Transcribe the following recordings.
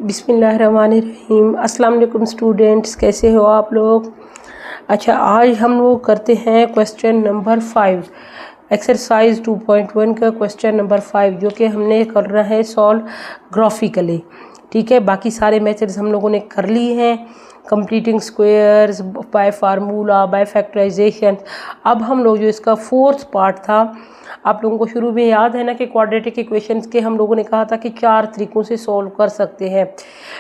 बिस्मिल्लाहिर्रहमानिर्रहीम। अस्सलाम वालेकुम स्टूडेंट्स, कैसे हो आप लोग। अच्छा, आज हम लोग करते हैं क्वेश्चन नंबर 5, एक्सरसाइज 2.1 का क्वेश्चन नंबर 5, जो कि हमने करना है सॉल्व ग्राफिकली। ठीक है, बाकी सारे मेथड्स हम लोगों ने कर ली हैं, completing squares, by formula, by factorization. अब हम लोग जो इसका फोर्थ पार्ट था, आप लोगों को शुरू में याद है ना कि क्वाड्रेटिक इक्वेशंस के हम लोगों ने कहा था कि 4 तरीक़ों से सॉल्व कर सकते हैं।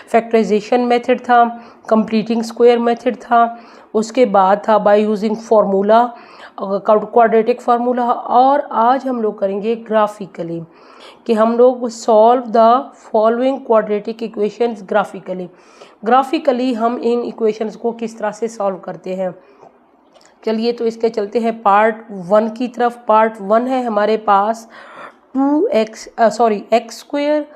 फैक्टराइजेशन मेथड था, कंप्लीटिंग स्क्वायर मेथड था, उसके बाद था by using formula, quadratic formula, और आज हम लोग करेंगे ग्राफिकली कि हम लोग solve the following quadratic equations graphically हम इन इक्वेशंस को किस तरह से सॉल्व करते हैं। चलिए तो इसके चलते हैं पार्ट 1 की तरफ। पार्ट 1 है हमारे पास x square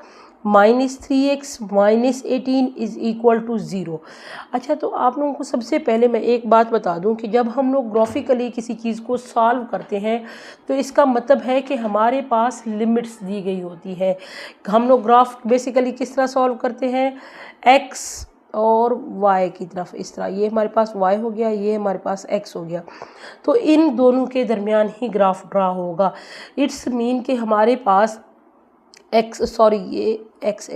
minus 3x minus 18 is equal to 0। अच्छा, तो आप लोगों को सबसे पहले मैं एक बात बता दूं कि जब हम लोग ग्राफिकली किसी चीज़ को सॉल्व करते हैं तो इसका मतलब है कि हमारे पास लिमिट्स दी गई होती है। हम लोग ग्राफ बेसिकली किस तरह सॉल्व करते हैं, x और y की तरफ, इस तरह, ये हमारे पास y हो गया, ये हमारे पास x हो गया, तो इन दोनों के दरमियान ही ग्राफ ड्रा होगा। इट्स मीन कि हमारे पास ये x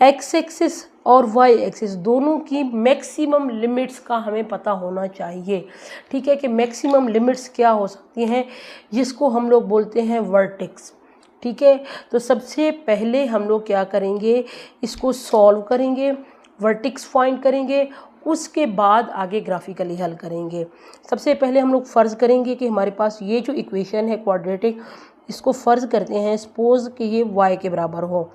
एक्सिस और y एक्सिस दोनों की मैक्सिमम लिमिट्स का हमें पता होना चाहिए। ठीक है, कि मैक्सिमम लिमिट्स क्या हो सकती हैं, जिसको हम लोग बोलते हैं वर्टेक्स। ठीक है, तो सबसे पहले हम लोग क्या करेंगे, इसको सॉल्व करेंगे, वर्टेक्स फाइंड करेंगे, उसके बाद आगे ग्राफिकली हल करेंगे। सबसे पहले हम लोग फ़र्ज़ करेंगे कि हमारे पास ये जो इक्वेशन है क्वाड्रेटिक, इसको फ़र्ज़ करते हैं सपोज़ कि ये y के बराबर हो,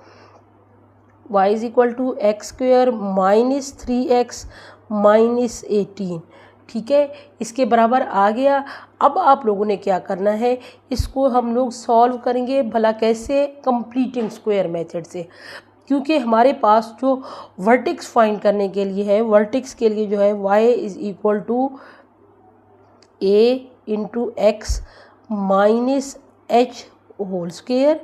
y is equal to x square minus 3x minus 18। ठीक है, इसके बराबर आ गया। अब आप लोगों ने क्या करना है, इसको हम लोग सॉल्व करेंगे, भला कैसे, कंप्लीटिंग स्क्वायर मेथड से, क्योंकि हमारे पास जो वर्टेक्स फाइंड करने के लिए है, वर्टेक्स के लिए जो है y is equal to a into x minus h whole square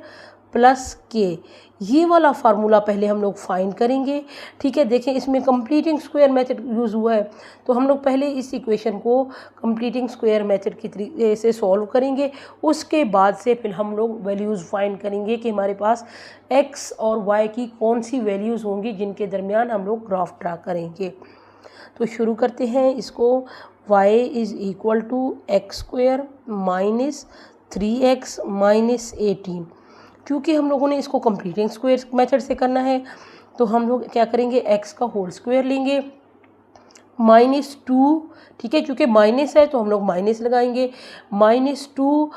plus k, ये वाला फार्मूला पहले हम लोग फाइंड करेंगे। ठीक है, देखें इसमें कंप्लीटिंग स्क्वायर मेथड यूज़ हुआ है, तो हम लोग पहले इस इक्वेशन को कंप्लीटिंग स्क्वायर मेथड की तरीके से सॉल्व करेंगे, उसके बाद से फिर हम लोग वैल्यूज़ फाइंड करेंगे कि हमारे पास x और y की कौन सी वैल्यूज़ होंगी जिनके दरमियान हम लोग ग्राफ ड्रा करेंगे। तो शुरू करते हैं इसको। y is equal to x square minus 3x minus 18। क्योंकि हम लोगों ने इसको कंप्लीटिंग स्क्वायर मेथड से करना है, तो हम लोग क्या करेंगे, x का होल स्क्वायर लेंगे माइनस 2। ठीक है, क्योंकि माइनस है तो हम लोग माइनस लगाएंगे, minus 2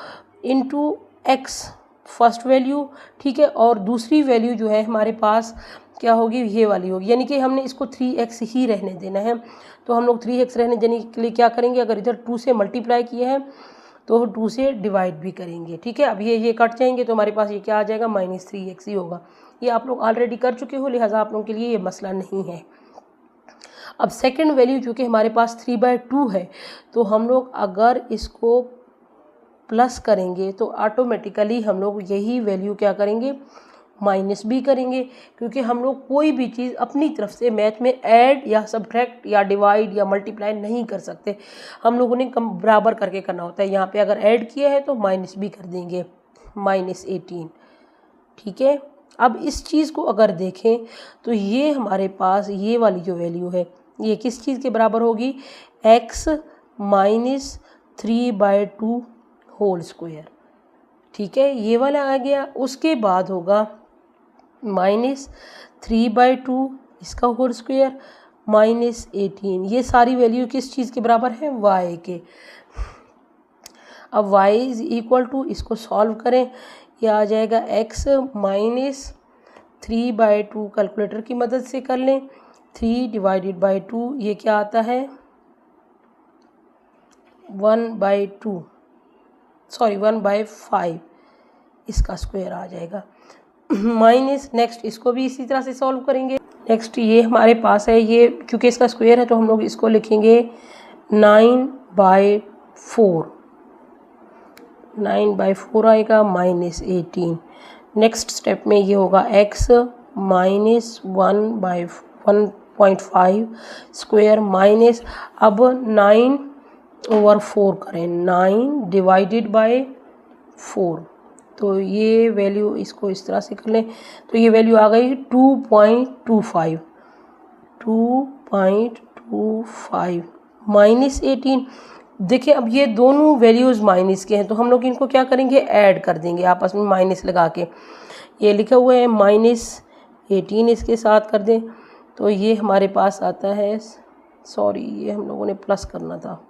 into x first value. ठीक है, और दूसरी वैल्यू जो है हमारे पास क्या होगी, ये वाली होगी, यानी कि हमने इसको 3x ही रहने देना है। तो हम लोग 3x रहने देने के लिए क्या करेंगे, अगर इधर 2 से मल्टीप्लाई किए हैं तो 2 से डिवाइड भी करेंगे। ठीक है, अब ये कट जाएंगे तो हमारे पास ये क्या आ जाएगा, माइनस 3x ही होगा। ये आप लोग ऑलरेडी कर चुके हो, लिहाजा आप लोगों के लिए ये मसला नहीं है। अब सेकंड वैल्यू जो कि हमारे पास 3/2 है, तो हम लोग अगर इसको प्लस करेंगे तो ऑटोमेटिकली हम लोग यही वैल्यू क्या करेंगे, माइनस भी करेंगे, क्योंकि हम लोग कोई भी चीज़ अपनी तरफ से मैथ में ऐड या सब्ट्रैक्ट या डिवाइड या मल्टीप्लाई नहीं कर सकते, हम लोगों ने कम बराबर करके करना होता है। यहाँ पे अगर ऐड किया है तो माइनस भी कर देंगे, माइनस 18। ठीक है, अब इस चीज़ को अगर देखें तो ये हमारे पास ये वाली जो वैल्यू है, ये किस चीज़ के बराबर होगी, x माइनस 3/2 होल स्क्वायर। ठीक है, ये वाला आ गया। उसके बाद होगा माइनस 3/2 इसका होल स्क्वायर माइनस 18। ये सारी वैल्यू किस चीज़ के बराबर है, y के। अब y इज़ इक्वल टू, इसको सॉल्व करें, ये आ जाएगा x माइनस 3/2, कैलकुलेटर की मदद से कर लें, 3 डिवाइडेड बाई 2, ये क्या आता है, 1/5 इसका स्क्वायर आ जाएगा, माइनस। नेक्स्ट इसको भी इसी तरह से सॉल्व करेंगे। नेक्स्ट ये हमारे पास है, ये क्योंकि इसका स्क्वायर है तो हम लोग इसको लिखेंगे 9/4 आएगा माइनस 18। नेक्स्ट स्टेप में ये होगा x -1/1.5 स्क्वायर माइनस, अब 9/4 करें, 9 डिवाइडेड बाय 4, तो ये वैल्यू इसको इस तरह से कर लें तो ये वैल्यू आ गई 2.25 -18। देखिए अब ये दोनों वैल्यूज़ माइनस के हैं तो हम लोग इनको क्या करेंगे, ऐड कर देंगे आपस में माइनस लगा के। ये लिखा हुआ है -18, इसके साथ कर दें तो ये हमारे पास आता है, सॉरी ये हम लोगों ने प्लस करना था,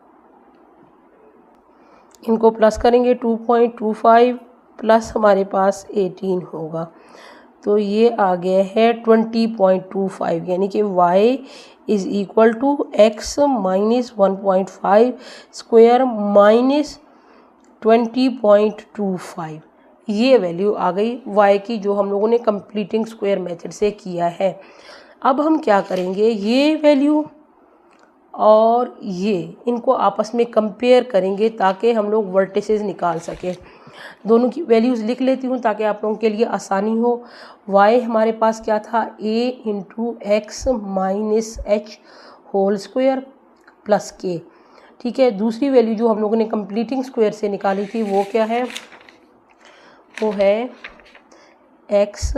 इनको प्लस करेंगे 2.25 प्लस हमारे पास 18 होगा तो ये आ गया है 20.25, यानी कि y is equal to x minus 1.5 square minus 20.25। ये वैल्यू आ गई y की जो हम लोगों ने कंप्लीटिंग स्क्वायर मेथड से किया है। अब हम क्या करेंगे, ये वैल्यू और ये इनको आपस में कंपेयर करेंगे ताकि हम लोग वर्टिसेस निकाल सकें। दोनों की वैल्यूज़ लिख लेती हूँ ताकि आप लोगों के लिए आसानी हो। y हमारे पास क्या था, a into x minus H whole square plus k, ठीक है। दूसरी वैल्यू जो हम लोगों ने कंप्लीटिंग स्क्वायर से निकाली थी वो क्या है, वो है x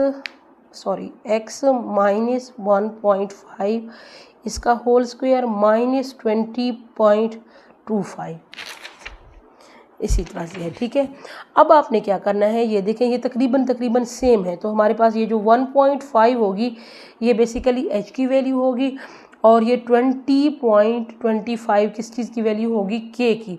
माइनस 1.5 इसका होल स्क्वायर माइनस 20.25, इसी तरह से है, ठीक है। अब आपने क्या करना है, ये देखें ये तकरीबन सेम है तो हमारे पास ये जो 1.5 होगी ये बेसिकली h की वैल्यू होगी और ये 20.25 किस चीज़ की वैल्यू होगी, k की।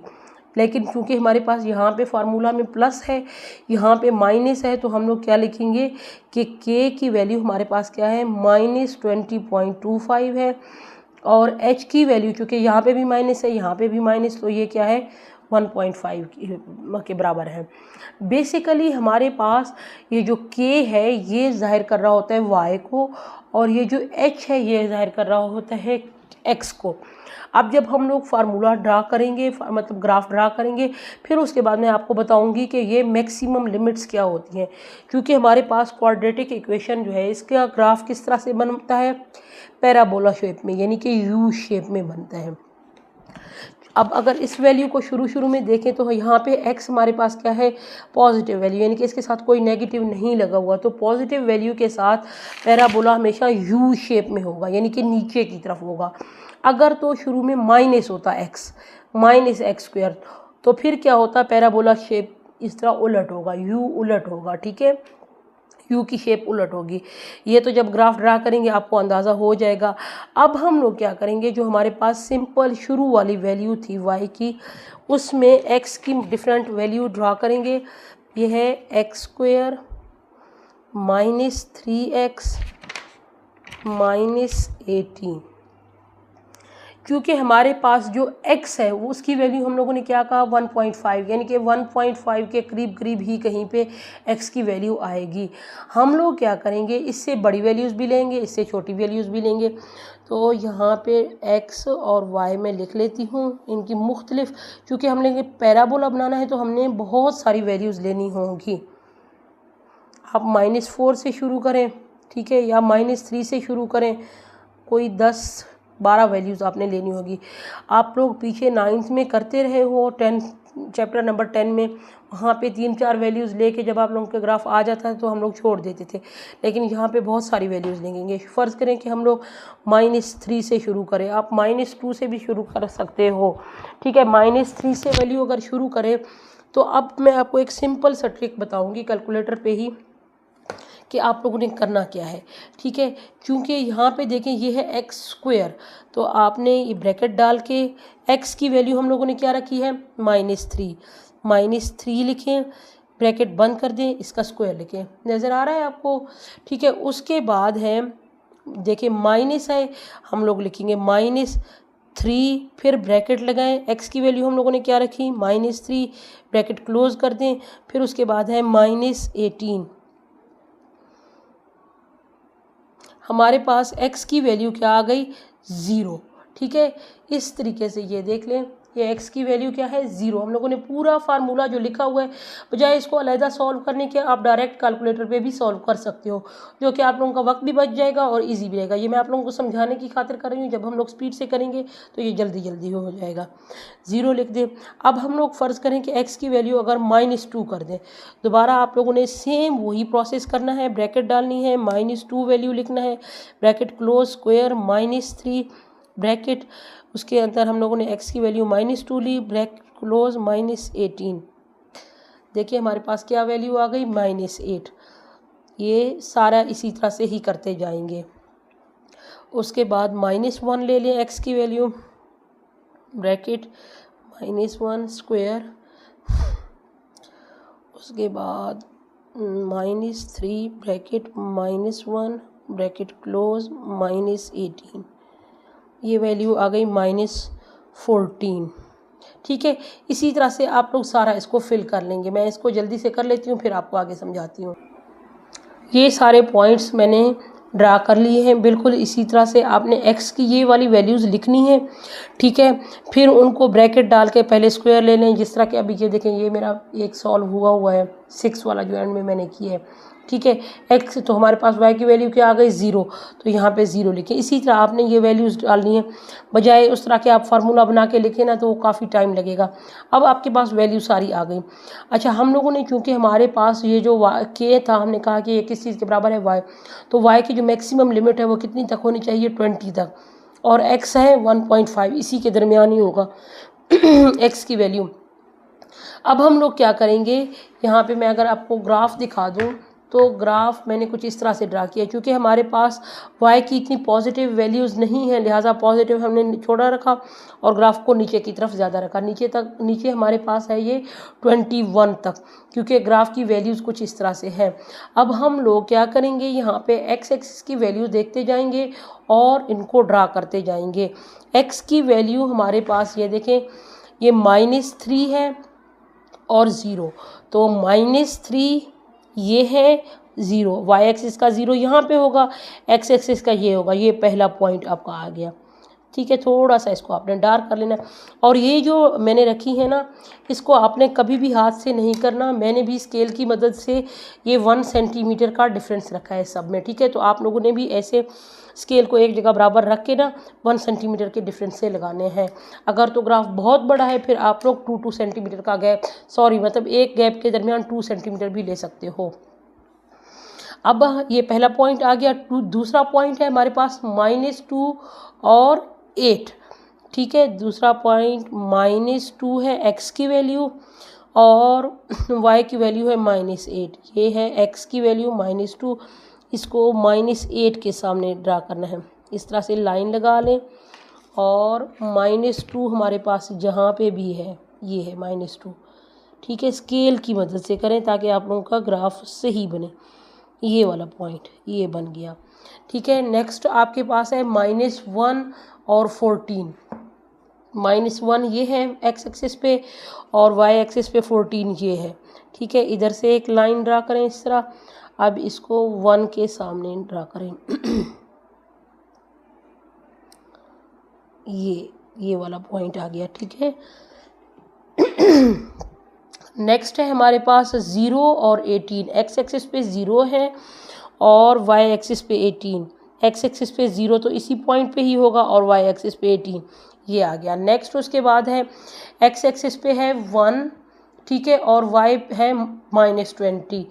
लेकिन क्योंकि हमारे पास यहाँ पे फार्मूला में प्लस है, यहाँ पे माइनस है, तो हम लोग क्या लिखेंगे कि k की वैल्यू हमारे पास क्या है, -20.25 है और h की वैल्यू चूँकि यहाँ पे भी माइनस है यहाँ पे भी माइनस, तो ये क्या है 1.5 के बराबर है। बेसिकली हमारे पास ये जो k है ये ज़ाहिर कर रहा होता है y को और ये जो h है ये ज़ाहिर कर रहा होता है x को। अब जब हम लोग फार्मूला ड्रा करेंगे, मतलब ग्राफ ड्रा करेंगे, फिर उसके बाद मैं आपको बताऊंगी कि ये मैक्सिमम लिमिट्स क्या होती हैं, क्योंकि हमारे पास क्वाड्रेटिक इक्वेशन जो है इसका ग्राफ किस तरह से बनता है, पैराबोला शेप में, यानी कि यू शेप में बनता है। अब अगर इस वैल्यू को शुरू में देखें तो यहाँ पे x हमारे पास क्या है, पॉजिटिव वैल्यू, यानी कि इसके साथ कोई नेगेटिव नहीं लगा हुआ, तो पॉजिटिव वैल्यू के साथ पैराबोला हमेशा यू शेप में होगा, यानी कि नीचे की तरफ होगा। अगर तो शुरू में माइनस होता x माइनस एक्स स्क्वायर, तो फिर क्या होता, पैराबोला शेप इस तरह उलट होगा, यू उलट होगा, ठीक है, यू की शेप उलट होगी। ये तो जब ग्राफ ड्रा करेंगे आपको अंदाज़ा हो जाएगा। अब हम लोग क्या करेंगे, जो हमारे पास सिंपल शुरू वाली वैल्यू थी y की, उसमें x की डिफरेंट वैल्यू ड्रा करेंगे। ये है x square minus 3x minus 18, क्योंकि हमारे पास जो x है वो उसकी वैल्यू हम लोगों ने क्या कहा 1.5, यानी कि 1.5 के करीब ही कहीं पे x की वैल्यू आएगी। हम लोग क्या करेंगे, इससे बड़ी वैल्यूज़ भी लेंगे, इससे छोटी वैल्यूज़ भी लेंगे। तो यहाँ पे x और y में लिख लेती हूँ इनकी मुख्तलिफ, क्योंकि हम लेंगे पैराबोला बनाना है तो हमने बहुत सारी वैल्यूज़ लेनी होंगी। आप -4 से शुरू करें, ठीक है, या -3 से शुरू करें, कोई 10-12 वैल्यूज़ आपने लेनी होगी। आप लोग पीछे 9th में करते रहे हो, 10 चैप्टर नंबर 10 में, वहाँ पे 3-4 वैल्यूज़ लेके जब आप लोगों के ग्राफ आ जाता है तो हम लोग छोड़ देते थे, लेकिन यहाँ पे बहुत सारी वैल्यूज़ लेंगे। फ़र्ज़ करें कि हम लोग -3 से शुरू करें, आप -2 से भी शुरू कर सकते हो, ठीक है। -3 से वैल्यू अगर शुरू करें तो अब मैं आपको एक सिंपल सा ट्रिक बताऊँगी कैलकुलेटर पर ही कि आप लोगों ने करना क्या है, ठीक है। क्योंकि यहाँ पे देखें ये है एक्स स्क्वायर, तो आपने ये ब्रैकेट डाल के x की वैल्यू हम लोगों ने क्या रखी है -3 लिखें, ब्रैकेट बंद कर दें, इसका स्क्वायर लिखें, नज़र आ रहा है आपको, ठीक है। उसके बाद है देखिए माइनस है, हम लोग लिखेंगे -3, फिर ब्रैकेट लगाएं, x की वैल्यू हम लोगों ने क्या रखी -3, ब्रैकेट क्लोज कर दें, फिर उसके बाद है -18। हमारे पास x की वैल्यू क्या आ गई 0, ठीक है। इस तरीके से ये देख लें, ये x की वैल्यू क्या है 0। हम लोगों ने पूरा फार्मूला जो लिखा हुआ है, बजाय इसको अलहदा सॉल्व करने के आप डायरेक्ट कैलकुलेटर पे भी सॉल्व कर सकते हो, जो कि आप लोगों का वक्त भी बच जाएगा और इजी भी रहेगा। ये मैं आप लोगों को समझाने की खातिर कर रही हूँ, जब हम लोग स्पीड से करेंगे तो ये जल्दी जल्दी हो जाएगा। 0 लिख दें। अब हम लोग फ़र्ज़ करें कि x की वैल्यू अगर -2 कर दें, दोबारा आप लोगों ने सेम वही प्रोसेस करना है, ब्रैकेट डालनी है, -2 वैल्यू लिखना है, ब्रैकेट क्लोज, स्क्वायर, -3 ब्रैकेट, उसके अंदर हम लोगों ने x की वैल्यू -2 ली, ब्रैकेट क्लोज, -18। देखिए हमारे पास क्या वैल्यू आ गई, -8। ये सारा इसी तरह से ही करते जाएंगे। उसके बाद -1 ले लें x की वैल्यू, ब्रैकेट -1 स्क्वायर, उसके बाद -3 ब्रैकेट -1 ब्रैकेट क्लोज, -18। ये वैल्यू आ गई -14। ठीक है, इसी तरह से आप लोग सारा इसको फिल कर लेंगे। मैं इसको जल्दी से कर लेती हूँ, फिर आपको आगे समझाती हूँ। ये सारे पॉइंट्स मैंने ड्रा कर लिए हैं। बिल्कुल इसी तरह से आपने x की ये वाली वैल्यूज़ लिखनी है, ठीक है। फिर उनको ब्रैकेट डाल के पहले स्क्वायर ले लें, जिस तरह कि अभी ये देखें, ये मेरा एक सॉल्व हुआ है 6 वाला जो एंड में मैंने किया है, ठीक है। x तो हमारे पास y की वैल्यू क्या आ गई 0, तो यहाँ पे 0 लिखें। इसी तरह आपने ये वैल्यूज़ डालनी है, बजाय उस तरह के आप फार्मूला बना के लिखें ना तो वो काफ़ी टाइम लगेगा। अब आपके पास वैल्यू सारी आ गई। अच्छा, हम लोगों ने चूँकि हमारे पास ये जो k था, हमने कहा कि ये किस चीज़ के बराबर है y, तो y की जो मैक्सिमम लिमिट है वो कितनी तक होनी चाहिए 20 तक, और x है 1.5, इसी के दरमियान ही होगा x की वैल्यू। अब हम लोग क्या करेंगे, यहाँ पे मैं अगर आपको ग्राफ दिखा दूँ तो ग्राफ मैंने कुछ इस तरह से ड्रा किया, क्योंकि हमारे पास y की इतनी पॉजिटिव वैल्यूज़ नहीं है, लिहाजा पॉजिटिव हमने छोड़ा रखा और ग्राफ को नीचे की तरफ ज़्यादा रखा। नीचे हमारे पास है ये 21 तक, क्योंकि ग्राफ की वैल्यूज़ कुछ इस तरह से है। अब हम लोग क्या करेंगे, यहाँ पे x एक्सिस की वैल्यू देखते जाएंगे और इनको ड्रा करते जाएंगे। x की वैल्यू हमारे पास ये देखें, ये -3 है और 0, तो -3 ये है 0, y एक्सिस का 0 यहाँ पे होगा, x एक्सिस का ये होगा। ये पहला पॉइंट आपका आ गया, ठीक है। थोड़ा सा इसको आपने डार्क कर लेना, और ये जो मैंने रखी है ना, इसको आपने कभी भी हाथ से नहीं करना। मैंने भी स्केल की मदद से ये 1 सेंटीमीटर का डिफरेंस रखा है सब में, ठीक है। तो आप लोगों ने भी ऐसे स्केल को एक जगह बराबर रख के ना 1 सेंटीमीटर के डिफरेंस से लगाने हैं। अगर तो ग्राफ बहुत बड़ा है फिर आप लोग 2 सेंटीमीटर का गैप, मतलब एक गैप के दरमियान 2 सेंटीमीटर भी ले सकते हो। अब ये पहला पॉइंट आ गया। दूसरा पॉइंट है हमारे पास -2 और 8, ठीक है। दूसरा पॉइंट -2 है x की वैल्यू और y की वैल्यू है -8। ये है x की वैल्यू -2, इसको -8 के सामने ड्रा करना है। इस तरह से लाइन लगा लें, और -2 हमारे पास जहाँ पे भी है ये है -2, ठीक है। स्केल की मदद से करें ताकि आप लोगों का ग्राफ सही बने। ये वाला पॉइंट ये बन गया, ठीक है। नेक्स्ट आपके पास है -1 और 14। -1 ये है x एक्सिस पे और y एक्सिस पे 14 ये है, ठीक है। इधर से एक लाइन ड्रा करें इस तरह। अब इसको 1 के सामने ड्रा करें ये वाला पॉइंट आ गया, ठीक है। नेक्स्ट है हमारे पास 0 और 18। x एक्सिस पे 0 है और y एक्सिस पे 18। x एक्सिस पे 0 तो इसी पॉइंट पे ही होगा और y एक्सिस पे 18, ये आ गया। नेक्स्ट उसके बाद है x एक्सिस पे है 1, ठीक है, और y है -20।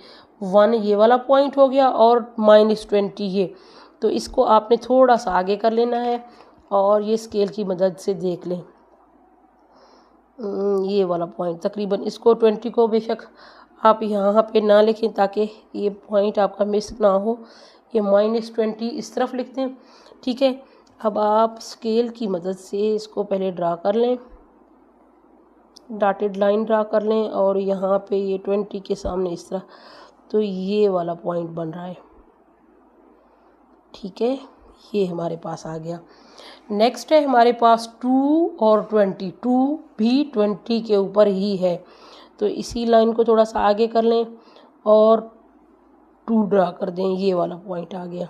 1 ये वाला पॉइंट हो गया और -20 ये, तो इसको आपने थोड़ा सा आगे कर लेना है और ये स्केल की मदद से देख लें। ये वाला पॉइंट तकरीबन, इसको 20 को बेशक आप यहाँ पे ना लिखें ताकि ये पॉइंट आपका मिस ना हो। ये -20 इस तरफ लिखते हैं, ठीक है। अब आप स्केल की मदद से इसको पहले ड्रा कर लें, डॉटेड लाइन ड्रा कर लें, और यहाँ पे ये 20 के सामने इस तरह, तो ये वाला पॉइंट बन रहा है, ठीक है। ये हमारे पास आ गया। नेक्स्ट है हमारे पास 2 और 20। 2 भी 20 के ऊपर ही है, तो इसी लाइन को थोड़ा सा आगे कर लें और 2 ड्रा कर दें। ये वाला पॉइंट आ गया,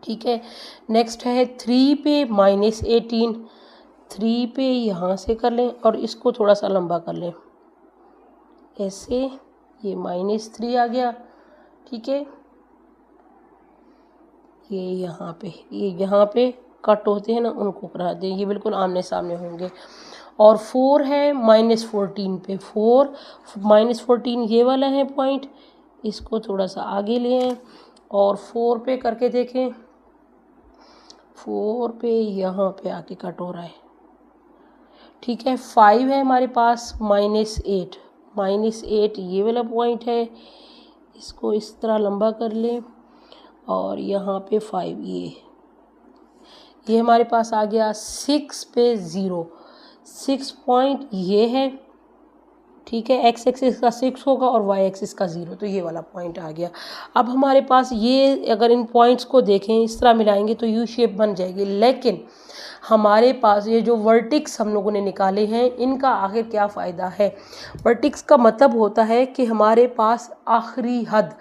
ठीक है। नेक्स्ट है 3 पे -18। 3 पे यहाँ से कर लें और इसको थोड़ा सा लंबा कर लें ऐसे, ये -3 आ गया। ठीक है, ये यहाँ पे कट होते हैं ना, उनको करा दें, ये बिल्कुल आमने सामने होंगे। और 4 है -14 पे, 4 -14 ये वाला है पॉइंट, इसको थोड़ा सा आगे ले आएं और 4 पे करके देखें। 4 पे यहाँ पे आके कट हो रहा है। ठीक है, 5 है हमारे पास -8 ये वाला पॉइंट है, इसको इस तरह लंबा कर लें और यहाँ पे 5 ये हमारे पास आ गया। 6 पे 0, 6 पॉइंट ये है। ठीक है, एक्स एक्सिस का 6 होगा और वाई एक्सिस का 0, तो ये वाला पॉइंट आ गया। अब हमारे पास ये, अगर इन पॉइंट्स को देखें इस तरह मिलाएंगे तो यू शेप बन जाएगी, लेकिन हमारे पास ये जो वर्टिक्स हम लोगों ने निकाले हैं इनका आखिर क्या फ़ायदा है। वर्टिक्स का मतलब होता है कि हमारे पास आखिरी हद,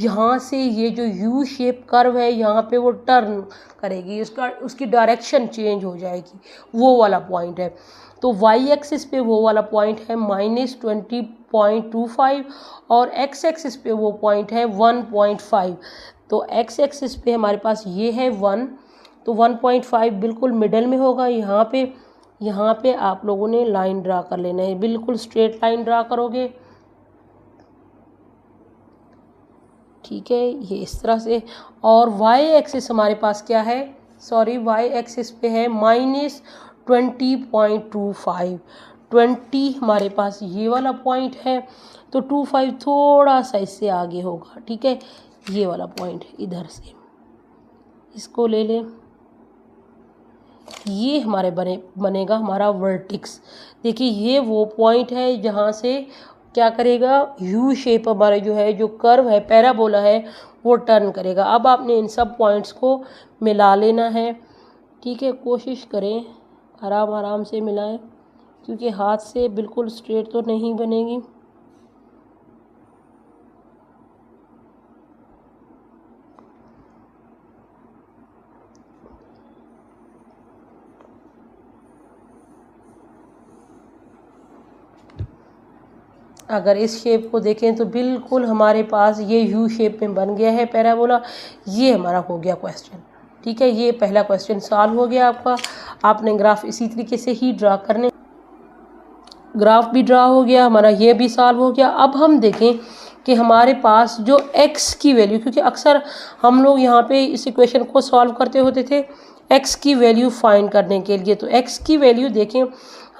यहाँ से ये जो यू शेप कर्व है यहाँ पे वो टर्न करेगी, उसकी डायरेक्शन चेंज हो जाएगी, वो वाला पॉइंट है। तो वाई एक्सिस पे वो वाला पॉइंट है -20.25 और एक्स एक्सिस पे वो पॉइंट है 1.5। तो एक्स एक्सिस पे हमारे पास ये है 1, तो 1.5 बिल्कुल मिडल में होगा। यहाँ पे आप लोगों ने लाइन ड्रा कर लेना है, बिल्कुल स्ट्रेट लाइन ड्रा करोगे। ठीक है, ये इस तरह से। और वाई एक्सिस हमारे पास क्या है, वाई एक्सिस पे है -20.25, 20 हमारे पास ये वाला पॉइंट है, तो 25 थोड़ा सा इससे आगे होगा। ठीक है, ये वाला पॉइंट इधर से इसको ले लें, ये हमारे बनेगा हमारा वर्टिक्स। देखिए ये वो पॉइंट है जहाँ से क्या करेगा, यू शेप हमारा जो है, जो कर्व है, पैराबोला है, वो टर्न करेगा। अब आपने इन सब पॉइंट्स को मिला लेना है। ठीक है, कोशिश करें आराम से मिलाएं, क्योंकि हाथ से बिल्कुल स्ट्रेट तो नहीं बनेगी। अगर इस शेप को देखें तो बिल्कुल हमारे पास ये यू शेप में बन गया है पैराबोला। ये हमारा हो गया क्वेश्चन। ठीक है, ये पहला क्वेश्चन सॉल्व हो गया आपका। आपने ग्राफ इसी तरीके से ही ड्रा करने, ग्राफ भी ड्रा हो गया हमारा, ये भी सॉल्व हो गया। अब हम देखें कि हमारे पास जो x की वैल्यू, क्योंकि अक्सर हम लोग यहाँ पे इस इक्वेशन को सॉल्व करते होते थे x की वैल्यू फाइंड करने के लिए, तो x की वैल्यू देखें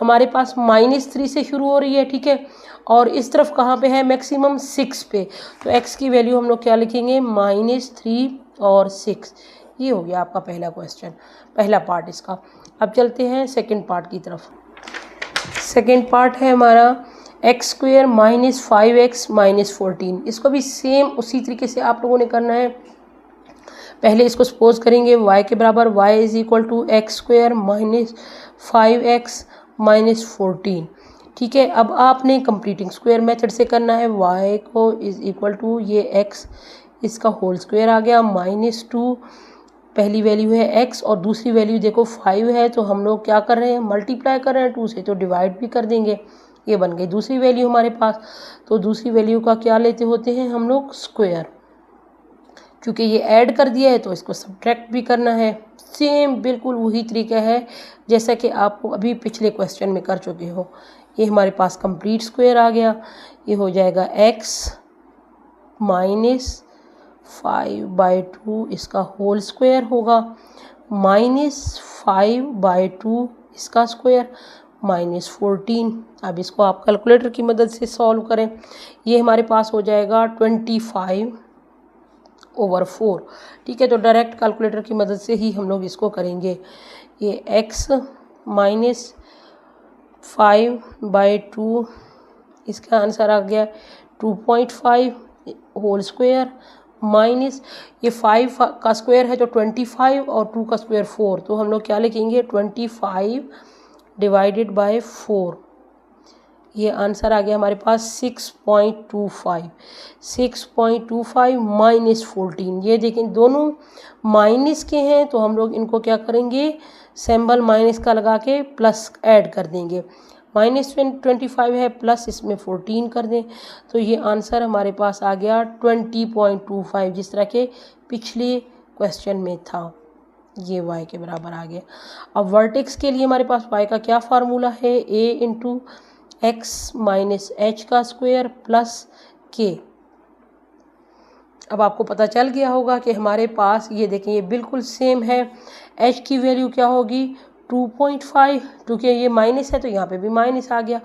हमारे पास -3 से शुरू हो रही है। ठीक है, और इस तरफ कहाँ पे है, मैक्सिमम 6 पे, तो x की वैल्यू हम लोग क्या लिखेंगे, -3 और 6। ये हो गया आपका पहला क्वेश्चन, पहला पार्ट इसका। अब चलते हैं सेकंड पार्ट की तरफ। सेकंड पार्ट है हमारा x² - 5x - 14। इसको भी सेम उसी तरीके से आप लोगों ने करना है। पहले इसको सपोज करेंगे y के बराबर, y = x² - 5x - 14। ठीक है, अब आपने कंप्लीटिंग स्क्वायर मेथड से करना है। y को = ये x, इसका होल स्क्वायर आ गया, -2 पहली वैल्यू है x और दूसरी वैल्यू देखो 5 है, तो हम लोग क्या कर रहे हैं, मल्टीप्लाई कर रहे हैं 2 से, तो डिवाइड भी कर देंगे। ये बन गई दूसरी वैल्यू हमारे पास। तो दूसरी वैल्यू का क्या लेते होते हैं हम लोग, स्क्वायर। क्योंकि ये ऐड कर दिया है तो इसको सब्ट्रैक्ट भी करना है। सेम बिल्कुल वही तरीका है जैसा कि आप अभी पिछले क्वेश्चन में कर चुके हो। ये हमारे पास कंप्लीट स्क्वायर आ गया। ये हो जाएगा x - 5/2, इसका होल स्क्वायर होगा, -5/2 इसका स्क्वायर, -14। अब इसको आप कैलकुलेटर की मदद से सॉल्व करें। ये हमारे पास हो जाएगा 25/4। ठीक है, तो डायरेक्ट कैलकुलेटर की मदद से ही हम लोग इसको करेंगे। ये x - 5/2, इसका आंसर आ गया 2.5 होल स्क्वायर, माइनस ये 5 का स्क्वायर है तो 25 और 2 का स्क्वायर 4, तो हम लोग क्या लिखेंगे, 25 / 4। ये आंसर आ गया हमारे पास 6.25। 6.25 माइनस 14, ये देखें दोनों माइनस के हैं, तो हम लोग इनको क्या करेंगे, सिंबल माइनस का लगा के प्लस ऐड कर देंगे। -25 है, प्लस इसमें 14 कर दें, तो ये आंसर हमारे पास आ गया 20.25, जिस तरह के पिछले क्वेश्चन में था। ये y के बराबर आ गया। अब वर्टेक्स के लिए हमारे पास y का क्या फार्मूला है, a into x minus H का स्क्वायर प्लस k। अब आपको पता चल गया होगा कि हमारे पास ये देखें ये बिल्कुल सेम है। h की वैल्यू क्या होगी 2.5, क्योंकि ये माइनस है तो यहाँ पे भी माइनस आ गया,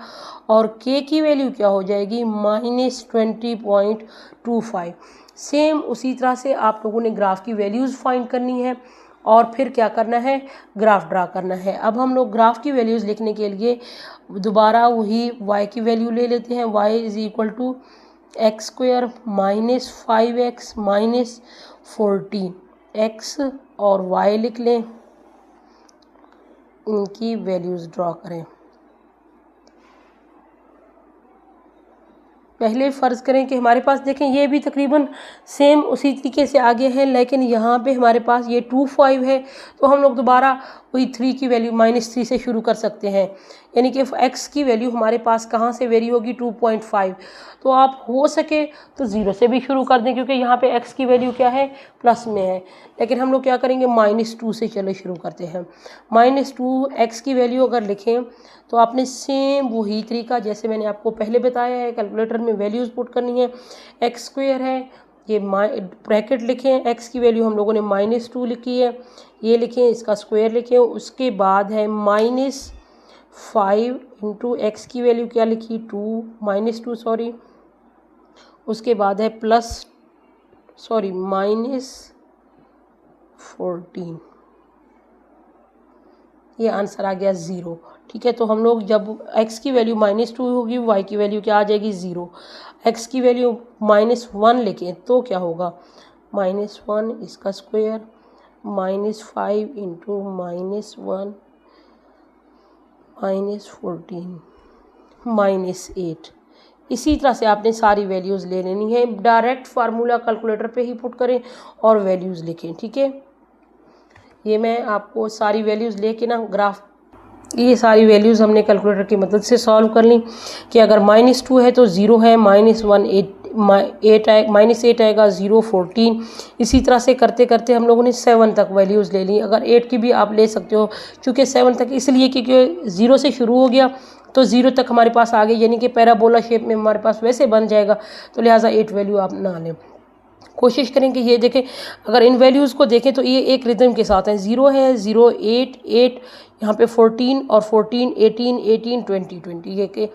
और k की वैल्यू क्या हो जाएगी -20.25। सेम उसी तरह से आप लोगों ने ग्राफ की वैल्यूज़ फाइंड करनी है और फिर क्या करना है, ग्राफ ड्रा करना है। अब हम लोग ग्राफ की वैल्यूज़ लिखने के लिए दोबारा वही y की वैल्यू ले लेते हैं। y is equal to x square minus 5x minus 14, x और y लिख लें, इनकी वैल्यूज़ ड्रा करें। पहले फ़र्ज़ करें कि हमारे पास देखें ये भी तकरीबन सेम उसी तरीके से आगे है, लेकिन यहाँ पे हमारे पास ये 25 है, तो हम लोग दोबारा वही 3 की वैल्यू -3 से शुरू कर सकते हैं। यानी कि x की वैल्यू हमारे पास कहाँ से वेरी होगी 2.5, तो आप हो सके तो 0 से भी शुरू कर दें, क्योंकि यहाँ पे x की वैल्यू क्या है प्लस में है। लेकिन हम लोग क्या करेंगे -2 से चलो शुरू करते हैं। -2 x की वैल्यू अगर लिखें तो आपने सेम वही तरीका जैसे मैंने आपको पहले बताया है, कैलकुलेटर में वैल्यूज़ पुट करनी है। एक्स स्क्वायर है, ये ब्रैकेट लिखें, x की वैल्यू हम लोगों ने -2 लिखी है, ये लिखें, इसका स्क्वायर लिखें, उसके बाद है -5 इंटू एक्स की वैल्यू क्या लिखी -2 सॉरी, उसके बाद है -14, ये आंसर आ गया 0। ठीक है, तो हम लोग जब x की वैल्यू -2 होगी, y की वैल्यू क्या आ जाएगी 0। x की वैल्यू -1 लिखें तो क्या होगा -1, इसका स्क्वायर -5 इंटू -1 -14 -8। इसी तरह से आपने सारी वैल्यूज़ ले लेनी है। डायरेक्ट फार्मूला कैलकुलेटर पे ही पुट करें और वैल्यूज़ लिखें। ठीक है, ये मैं आपको सारी वैल्यूज़ लेके ना ग्राफ, ये सारी वैल्यूज़ हमने कैलकुलेटर की मदद से सॉल्व कर ली कि अगर -2 है तो 0 है, -1 8 आएगा, 0 14। इसी तरह से करते करते हम लोगों ने 7 तक वैल्यूज़ ले ली। अगर 8 की भी आप ले सकते हो, चूँकि 7 तक इसलिए क्योंकि 0 से शुरू हो गया तो 0 तक हमारे पास आ गई, यानी कि पैराबोला शेप में हमारे पास वैसे बन जाएगा, तो लिहाजा 8 वैल्यू आप ना लें। कोशिश करें कि ये देखें, अगर इन वैल्यूज़ को देखें तो ये एक रिदम के साथ हैं। 0 है, 0 8 8, यहाँ पे 14 और 14 18 18 20 20,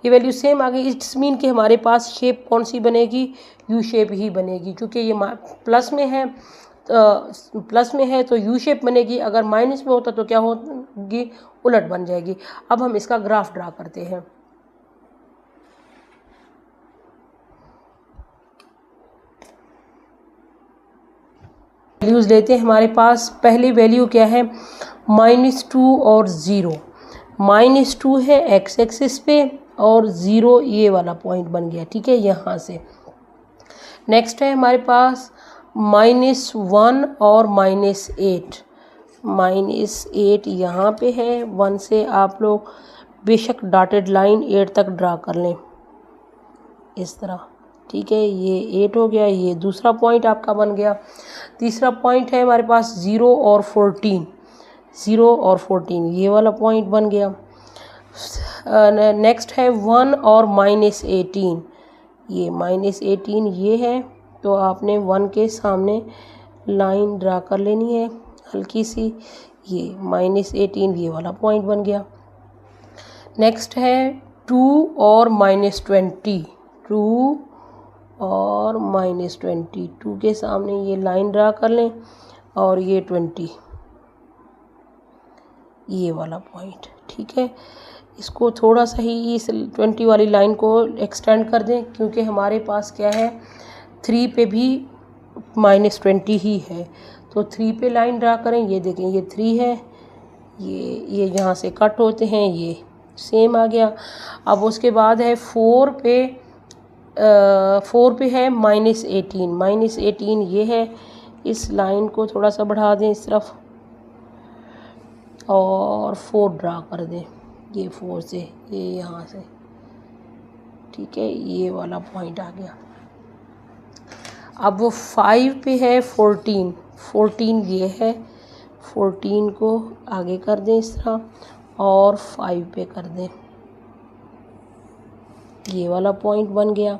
ये वैल्यू सेम आ गई। इट्स मीन कि हमारे पास शेप कौन सी बनेगी, यू शेप ही बनेगी, क्योंकि ये प्लस में है तो यू शेप बनेगी। अगर माइनस में होता तो क्या होगी, उलट बन जाएगी। अब हम इसका ग्राफ ड्रा करते हैं। वैल्यूज़ लेते हैं, हमारे पास पहली वैल्यू क्या है -2 और 0। -2 है एक्स एक्सिस पे और 0 ये वाला पॉइंट बन गया। ठीक है, यहाँ से नेक्स्ट है हमारे पास -1 और -8। -8 यहाँ पे है, 1 से आप लोग बेशक डॉटेड लाइन 8 तक ड्रा कर लें इस तरह। ठीक है, ये 8 हो गया, ये दूसरा पॉइंट आपका बन गया। तीसरा पॉइंट है हमारे पास 0 और 14, 0 और 14 ये वाला पॉइंट बन गया। नेक्स्ट है 1 और -18, ये -18 ये है, तो आपने 1 के सामने लाइन ड्रा कर लेनी है हल्की सी, ये -18 ये वाला पॉइंट बन गया। नेक्स्ट है 2 और -20, 2 और -20, 2 के सामने ये लाइन ड्रा कर लें और ये 20 ये वाला पॉइंट। ठीक है, इसको थोड़ा सा ही इस 20 वाली लाइन को एक्सटेंड कर दें, क्योंकि हमारे पास क्या है 3 पे भी -20 ही है, तो 3 पे लाइन ड्रा करें। ये देखें, ये 3 है, ये यहाँ से कट होते हैं, सेम आ गया। अब उसके बाद है 4 पे है -18 ये है। इस लाइन को थोड़ा सा बढ़ा दें इस तरफ और 4 ड्रा कर दें, ये 4 से, ये यहाँ से, ठीक है, ये वाला पॉइंट आ गया। अब वो 5 पे है 14 ये है, 14 को आगे कर दें इस तरह और 5 पे कर दें, ये वाला पॉइंट बन गया,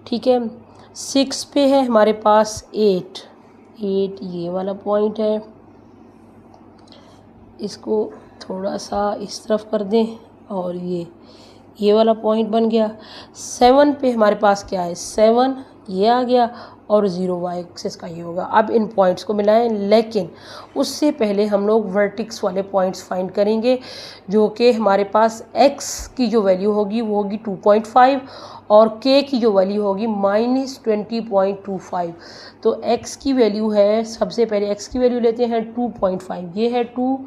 ठीक है। 6 पे है हमारे पास 8 ये वाला पॉइंट है, इसको थोड़ा सा इस तरफ कर दें और ये वाला पॉइंट बन गया। 7 पे हमारे पास क्या है, 7 ये आ गया और 0 y एक्सिस का ये होगा। अब इन पॉइंट्स को मिलाएं, लेकिन उससे पहले हम लोग वर्टिक्स वाले पॉइंट्स फाइंड करेंगे, जो कि हमारे पास x की जो वैल्यू होगी वो होगी 2.5 और k की जो वैल्यू होगी -20.25। तो x की वैल्यू है, सबसे पहले x की वैल्यू लेते हैं 2.5, ये है 2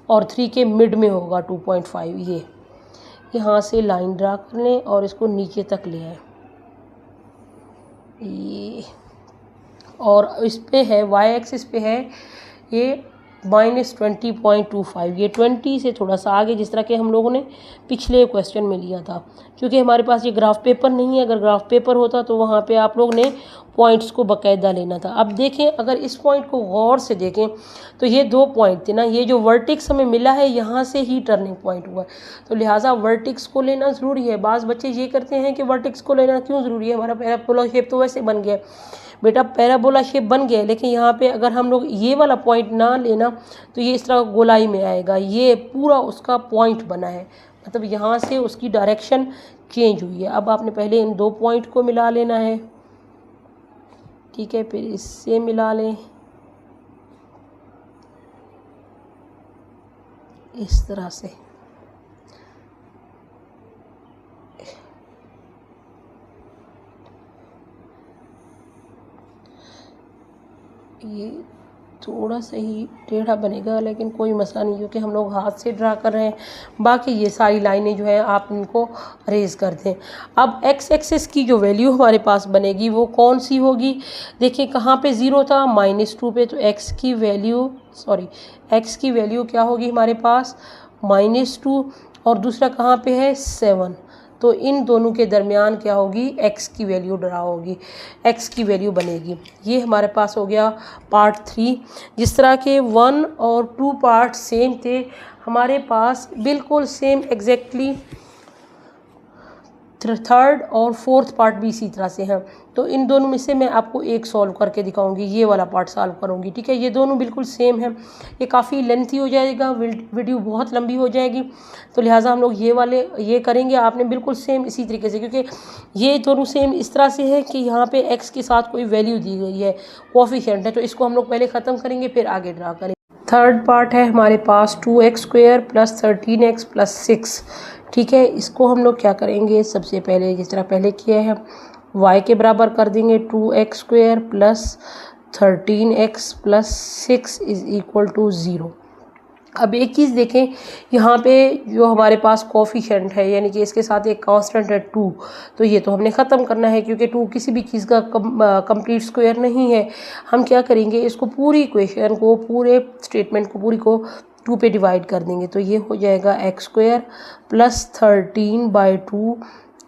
और 3 के मिड में होगा 2.5। ये यहाँ से लाइन ड्रा कर लें और इसको नीचे तक ले आए, ये, और इस पे है y एक्सिस पे है ये -20.25, ये 20 से थोड़ा सा आगे, जिस तरह के हम लोगों ने पिछले क्वेश्चन में लिया था। क्योंकि हमारे पास ये ग्राफ पेपर नहीं है, अगर ग्राफ पेपर होता तो वहाँ पे आप लोग ने पॉइंट्स को बाकायदा लेना था। अब देखें, अगर इस पॉइंट को गौर से देखें तो ये 2 पॉइंट थे ना, ये जो वर्टिक्स हमें मिला है यहाँ से ही टर्निंग पॉइंट हुआ है, तो लिहाजा वर्टिक्स को लेना ज़रूरी है। बाज़ बच्चे ये करते हैं कि वर्टिक्स को लेना क्यों ज़रूरी है, हमारा पैराबोला शेप तो वैसे बन गया बेटा, पैराबोला शेप बन गया, लेकिन यहाँ पे अगर हम लोग ये वाला पॉइंट ना लेना तो ये इस तरह गोलाई में आएगा, ये पूरा उसका पॉइंट बना है, मतलब यहाँ से उसकी डायरेक्शन चेंज हुई है। अब आपने पहले इन 2 पॉइंट को मिला लेना है, ठीक है, फिर इससे मिला लें इस तरह से, ये थोड़ा सा ही टेढ़ा बनेगा लेकिन कोई मसला नहीं, क्योंकि हम लोग हाथ से ड्रा कर रहे हैं। बाकी ये सारी लाइनें जो है आप इनको अरेज कर दें। अब x एक्सिस की जो वैल्यू हमारे पास बनेगी वो कौन सी होगी, देखिए कहाँ पे 0 था, -2 पे, तो x की वैल्यू क्या होगी हमारे पास -2, और दूसरा कहाँ पे है 7, तो इन दोनों के दरमियान क्या होगी, x की वैल्यू ड्रा होगी, x की वैल्यू बनेगी। ये हमारे पास हो गया पार्ट 3। जिस तरह के 1 और 2 पार्ट सेम थे, हमारे पास बिल्कुल सेम एग्जैक्टली 3rd और 4th पार्ट भी इसी तरह से हैं। तो इन दोनों में से मैं आपको एक सॉल्व करके दिखाऊंगी, ये वाला पार्ट सॉल्व करूंगी, ठीक है। ये दोनों बिल्कुल सेम हैं, ये काफ़ी लेंथी हो जाएगा, वीडियो बहुत लंबी हो जाएगी, तो लिहाजा हम लोग ये करेंगे। आपने बिल्कुल सेम इसी तरीके से, क्योंकि ये दोनों सेम इस तरह से है कि यहाँ पे x के साथ कोई वैल्यू दी गई है, कोएफिशिएंट है, तो इसको हम लोग पहले ख़त्म करेंगे फिर आगे ड्रा करेंगे। 3rd पार्ट है हमारे पास 2x² + 13x + 6, ठीक है। इसको हम लोग क्या करेंगे, सबसे पहले जिस तरह पहले किया है y के बराबर कर देंगे 2x² + 13x + 6 = 0। अब एक चीज़ देखें, यहाँ पे जो हमारे पास कोएफिशिएंट है, यानी कि इसके साथ एक कांस्टेंट है 2, तो ये तो हमने ख़त्म करना है, क्योंकि 2 किसी भी चीज़ का कंप्लीट स्क्वायर नहीं है। हम क्या करेंगे, इसको पूरी इक्वेशन को, पूरे स्टेटमेंट को, पूरी को 2 पे डिवाइड कर देंगे, तो ये हो जाएगा x² + 13/2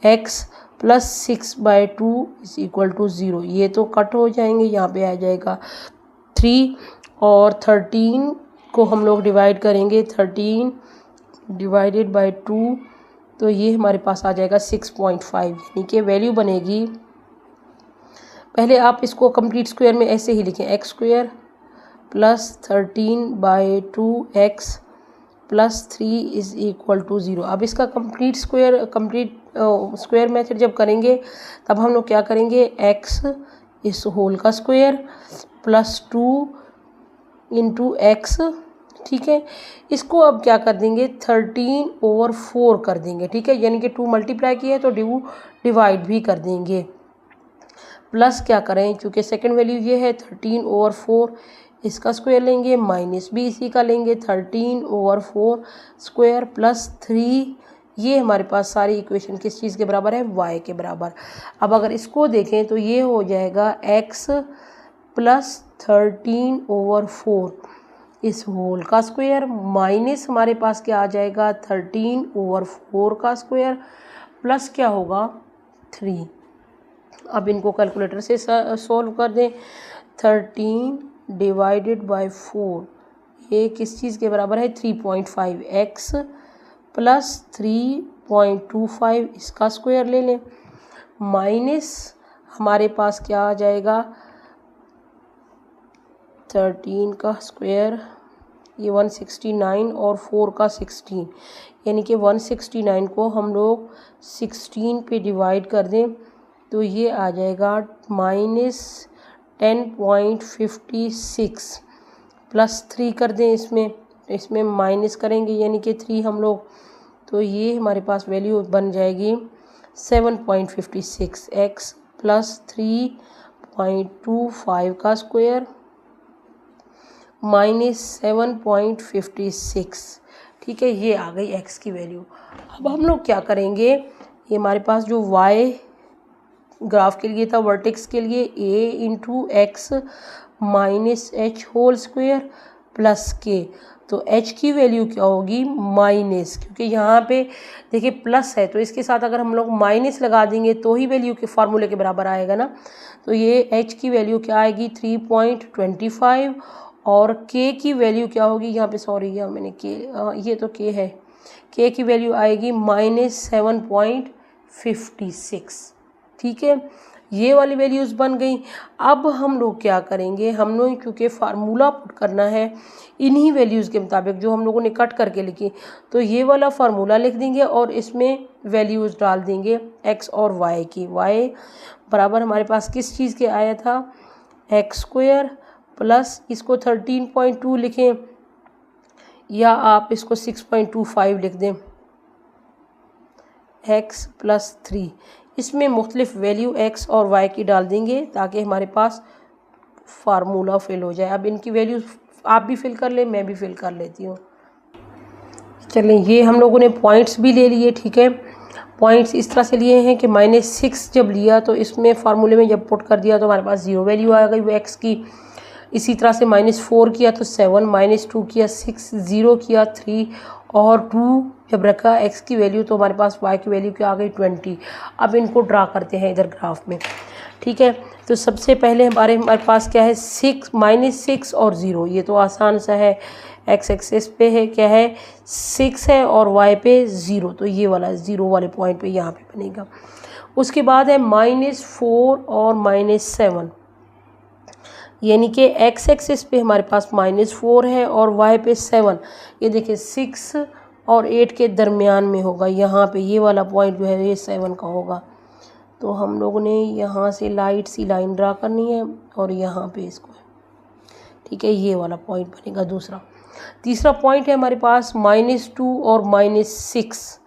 x + 6/2 = 0। ये तो कट हो जाएंगे, यहाँ पे आ जाएगा 3 और 13 को हम लोग डिवाइड करेंगे, 13 / 2, तो ये हमारे पास आ जाएगा 6.5, यानी कि वैल्यू बनेगी, पहले आप इसको कंप्लीट स्क्वायर में ऐसे ही लिखें, x² + 13/2 x + 3 = 0। अब इसका कंप्लीट स्क्वायर मेथड जब करेंगे तब हम लोग क्या करेंगे, x इस होल का स्क्वायर + 2 × x, ठीक है। इसको अब क्या कर देंगे, 13/4 कर देंगे, ठीक है, यानी कि 2 मल्टीप्लाई किया है तो डिवाइड भी कर देंगे, प्लस क्या करें, चूँकि सेकंड वैल्यू ये है 13/4, इसका स्क्वायर लेंगे, माइनस भी इसी का लेंगे, 13/4 स्क्वायर + 3 ये हमारे पास सारी इक्वेशन किस चीज़ के बराबर है, y के बराबर। अब अगर इसको देखें तो ये हो जाएगा x प्लस 13/4 इस होल का स्क्वायर माइनस हमारे पास क्या आ जाएगा 13/4 का स्क्वायर प्लस क्या होगा 3। अब इनको कैलकुलेटर से सॉल्व कर दें। 13 डिवाइडेड बाय 4 ये किस चीज़ के बराबर है 3.5 x प्लस 3.25 इसका स्क्वायर ले लें माइनस हमारे पास क्या आ जाएगा 13 का स्क्वायर ये 169 और 4 का 16 यानी कि 169 को हम लोग 16 पे डिवाइड कर दें तो ये आ जाएगा माइनस 10.56 प्लस 3 कर दें इसमें माइनस करेंगे यानी कि 3 हम लोग तो ये हमारे पास वैल्यू बन जाएगी 7.56 x प्लस 3.25 का स्क्वायर माइनस 7.56। ठीक है, ये आ गई x की वैल्यू। अब हम लोग क्या करेंगे, ये हमारे पास जो y ग्राफ के लिए था वर्टेक्स के लिए a into x minus H whole square plus K, तो h की वैल्यू क्या होगी माइनस, क्योंकि यहाँ पे देखिए प्लस है तो इसके साथ अगर हम लोग माइनस लगा देंगे तो ही वैल्यू के फार्मूले के बराबर आएगा ना। तो ये h की वैल्यू क्या आएगी 3.25 और k की वैल्यू क्या होगी, यहाँ पे सॉरी यहाँ मैंने k ये तो k है, k की वैल्यू आएगी माइनस 7.56। ठीक है, ये वाली वैल्यूज़ बन गई। अब हम लोग क्या करेंगे, हम लोग क्योंकि फार्मूला पुट करना है इन्हीं वैल्यूज़ के मुताबिक जो हम लोगों ने कट करके लिखी, तो ये वाला फार्मूला लिख देंगे और इसमें वैल्यूज़ डाल देंगे x और y की। y बराबर हमारे पास किस चीज़ के आया था एक्स स्क्वायर प्लस इसको 13.2 लिखें या आप इसको 6.25 लिख दें x प्लस 3, इसमें मुख्तलिफ वैल्यू x और y की डाल देंगे ताकि हमारे पास फार्मूला फिल हो जाए। अब इनकी वैल्यू आप भी फिल कर लें, मैं भी फिल कर लेती हूँ। चलें, ये हम लोगों ने पॉइंट्स भी ले लिए। ठीक है, पॉइंट्स इस तरह से लिए हैं कि -6 जब लिया तो इसमें फार्मूले में जब पुट कर दिया तो हमारे पास 0 वैल्यू आ गई वो x की। इसी तरह से -4 किया तो 7, -2 किया 6, 0 किया 3 और 2 जब रखा x की वैल्यू तो हमारे पास y की वैल्यू क्या आ गई 20। अब इनको ड्रा करते हैं इधर ग्राफ में। ठीक है, तो सबसे पहले हमारे पास क्या है -6 और 0, ये तो आसान सा है। x एक्सिस पे है क्या है 6 है और y पे 0, तो ये वाला 0 वाले पॉइंट पे यहाँ पे बनेगा। उसके बाद है -4 और -7, यानी कि x एक्सिस पे हमारे पास -4 है और y पे 7। ये देखिए 6 और 8 के दरमियान में होगा, यहाँ पे ये वाला पॉइंट जो है ये 7 का होगा। तो हम लोगों ने यहाँ से लाइट सी लाइन ड्रा करनी है और यहाँ पे इसको, ठीक है, ये वाला पॉइंट बनेगा दूसरा। तीसरा पॉइंट है हमारे पास -2 और -6,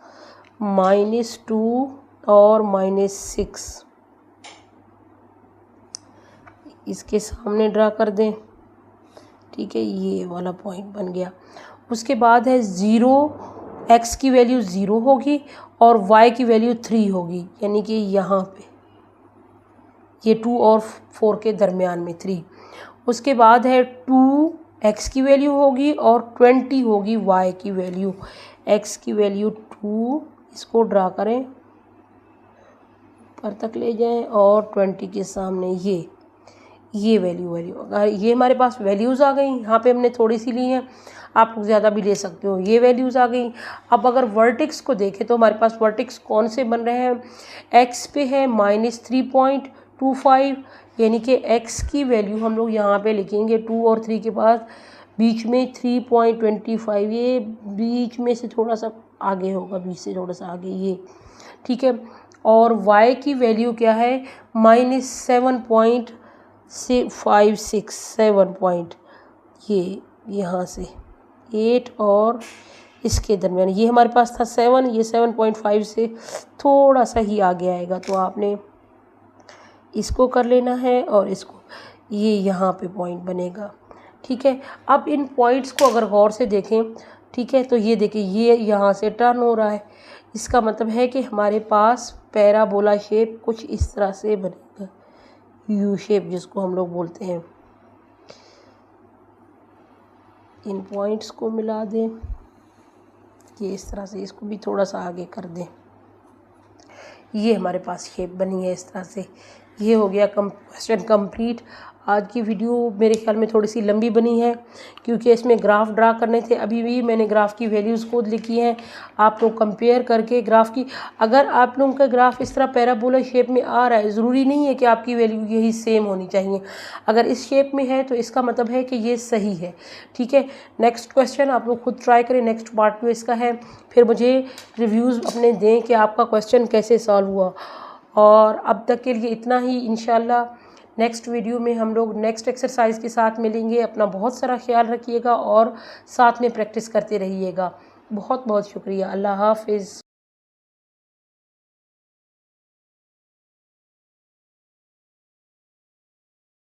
-2 और -6 इसके सामने ड्रा कर दें। ठीक है, ये वाला पॉइंट बन गया। उसके बाद है 0, x की वैल्यू 0 होगी और y की वैल्यू 3 होगी, यानी कि यहाँ पे ये 2 और 4 के दरमियान में 3। उसके बाद है 2 x की वैल्यू होगी और 20 होगी y की वैल्यू। x की वैल्यू 2, इसको ड्रा करें ऊपर तक ले जाएं और 20 के सामने ये वैल्यू अगर ये हमारे पास वैल्यूज़ आ गई, यहाँ पे हमने थोड़ी सी ली हैं, आप लोग ज़्यादा भी ले सकते हो, ये वैल्यूज़ आ गई। अब अगर वर्टेक्स को देखें तो हमारे पास वर्टेक्स कौन से बन रहे हैं, x पे है -3.25, यानी कि x की वैल्यू हम लोग यहाँ पे लिखेंगे 2 और 3 के पास बीच में 3.25, ये बीच में से थोड़ा सा आगे होगा, बीच से थोड़ा सा आगे ये। ठीक है, और y की वैल्यू क्या है -7.56 पॉइंट, ये यहाँ से 8 और इसके दरमियान ये हमारे पास था 7, ये 7.5 से थोड़ा सा ही आगे आएगा, तो आपने इसको कर लेना है और इसको, ये यहाँ पे पॉइंट बनेगा। ठीक है, अब इन पॉइंट्स को अगर गौर से देखें ठीक है, तो ये देखिए ये यहाँ से टर्न हो रहा है, इसका मतलब है कि हमारे पास पैराबोला शेप कुछ इस तरह से बनेगा, यू शेप जिसको हम लोग बोलते हैं। इन पॉइंट्स को मिला दें, ये इस तरह से, इसको भी थोड़ा सा आगे कर दें, ये हमारे पास शेप बनी है इस तरह से। ये हो गया क्वेश्चन कंप्लीट। आज की वीडियो मेरे ख्याल में थोड़ी सी लंबी बनी है क्योंकि इसमें ग्राफ ड्रा करने थे। अभी भी मैंने ग्राफ की वैल्यूज़ खुद लिखी हैं, आप लोग कंपेयर करके ग्राफ की, अगर आप लोगों का ग्राफ इस तरह पैराबोला शेप में आ रहा है, ज़रूरी नहीं है कि आपकी वैल्यू यही सेम होनी चाहिए। अगर इस शेप में है तो इसका मतलब है कि ये सही है। ठीक है, नेक्स्ट क्वेश्चन आप लोग खुद ट्राई करें, नेक्स्ट पार्ट में इसका है, फिर मुझे रिव्यूज़ अपने दें कि आपका क्वेश्चन कैसे सॉल्व हुआ। और अब तक के लिए इतना ही। इंशाल्लाह नेक्स्ट वीडियो में हम लोग नेक्स्ट एक्सरसाइज के साथ मिलेंगे। अपना बहुत सारा ख्याल रखिएगा और साथ में प्रैक्टिस करते रहिएगा। बहुत बहुत शुक्रिया। अल्लाह हाफिज़।